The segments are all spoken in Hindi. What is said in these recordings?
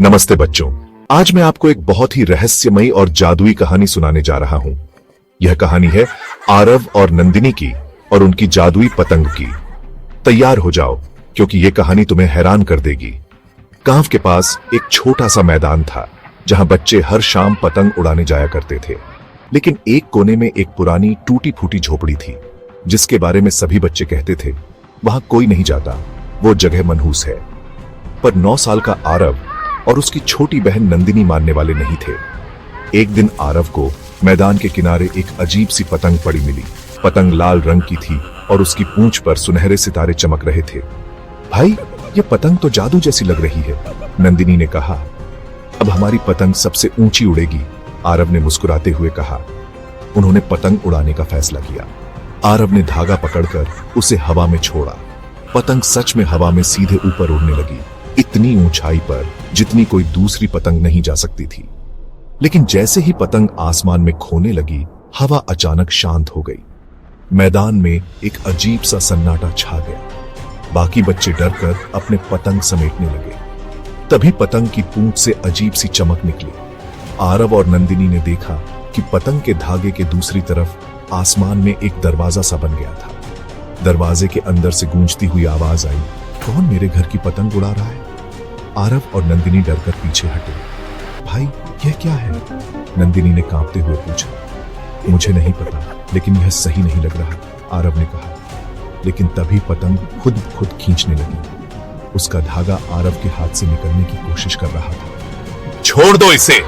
नमस्ते बच्चों, आज मैं आपको एक बहुत ही रहस्यमयी और जादुई कहानी सुनाने जा रहा हूं। यह कहानी है आरव और नंदिनी की और उनकी जादुई पतंग की। तैयार हो जाओ क्योंकि यह कहानी तुम्हें हैरान कर देगी। गांव के पास एक छोटा सा मैदान था जहां बच्चे हर शाम पतंग उड़ाने जाया करते थे। लेकिन एक कोने में एक पुरानी टूटी फूटी झोपड़ी थी जिसके बारे में सभी बच्चे कहते थे वहां कोई नहीं जाता, वो जगह मनहूस है। पर 9 साल का आरव और उसकी छोटी बहन नंदिनी मानने वाले नहीं थे। एक दिन आरव को मैदान के किनारे एक अजीब सी पतंग पड़ी मिली। पतंग लाल रंग की थी और उसकी पूंछ पर सुनहरे सितारे चमक रहे थे। भाई, ये पतंग तो जादू जैसी लग रही है, नंदिनी ने कहा। अब हमारी पतंग सबसे ऊंची उड़ेगी, आरव ने मुस्कुराते हुए कहा। उन्होंने पतंग उड़ाने का फैसला किया। आरव ने धागा पकड़कर उसे हवा में छोड़ा। पतंग सच में हवा में सीधे ऊपर उड़ने लगी, इतनी ऊंचाई पर जितनी कोई दूसरी पतंग नहीं जा सकती थी। लेकिन जैसे ही पतंग आसमान में खोने लगी, हवा अचानक शांत हो गई। मैदान में एक अजीब सा सन्नाटा छा गया। बाकी बच्चे डरकर अपने पतंग समेटने लगे। तभी पतंग की पूंछ से अजीब सी चमक निकली। आरव और नंदिनी ने देखा कि पतंग के धागे के दूसरी तरफ आसमान में एक दरवाजा सा बन गया था। दरवाजे के अंदर से गूंजती हुई आवाज आई, कौन मेरे घर की पतंग उड़ा रहा है? आरव और नंदिनी डरकर पीछे हटे। भाई, यह क्या है? नंदिनी ने कांपते हुए पूछा। मुझे नहीं पता, लेकिन यह सही नहीं लग रहा, आरव ने कहा। लेकिन तभी पतंग खुद खींचने लगी। उसका धागा आरव के हाथ से निकलने की कोशिश कर रहा था। छोड़ दो इसे,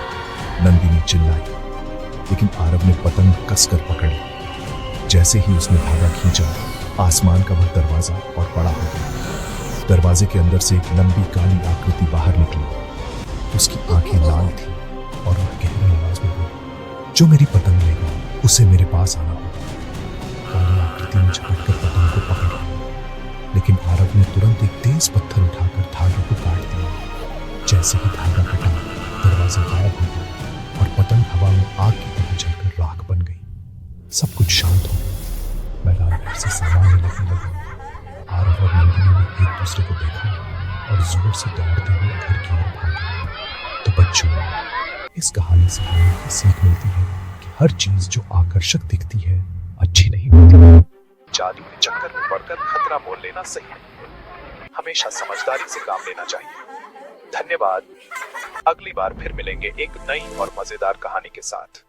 नंदिनी चिल्लाई। लेकिन आरव ने पतंग कसकर पकड़ी। जैसे ही उसने धागा खींचा, आसमान का वह दरवाजा और बड़ा हो गया। दरवाजे के अंदर से एक लंबी काली आकृति बाहर निकली। उसकी आंखें लाल थी और वह गहरी आवाज में बोली, जो मेरी पतंग लेगा उसे मेरे पास आना होगा। काली आकृति ने झपटकर पतंग को पकड़ लिया। लेकिन आरव ने तुरंत एक तेज पत्थर उठाकर धागे को काट दिया। जैसे ही धागा कटा, दरवाजा गायब हो गया और पतंग हवा में आग की तरह जलकर राख बन गई। सब कुछ शांत हो गया। मैदान फिर से सामान्य लगने लगा। आरव और नंदिनी ने एक दूसरे को देखा और जोर से दौड़ते हुए घर की ओर भागे। तो बच्चों, इस कहानी से हमें ये सीख मिलती है कि हर चीज जो आकर्षक दिखती है अच्छी नहीं होती। जादू के चक्कर में पड़कर खतरा मोल लेना सही नहीं है। हमेशा समझदारी से काम लेना चाहिए। धन्यवाद। अगली बार फिर मिलेंगे एक नई और मजेदार कहानी के साथ।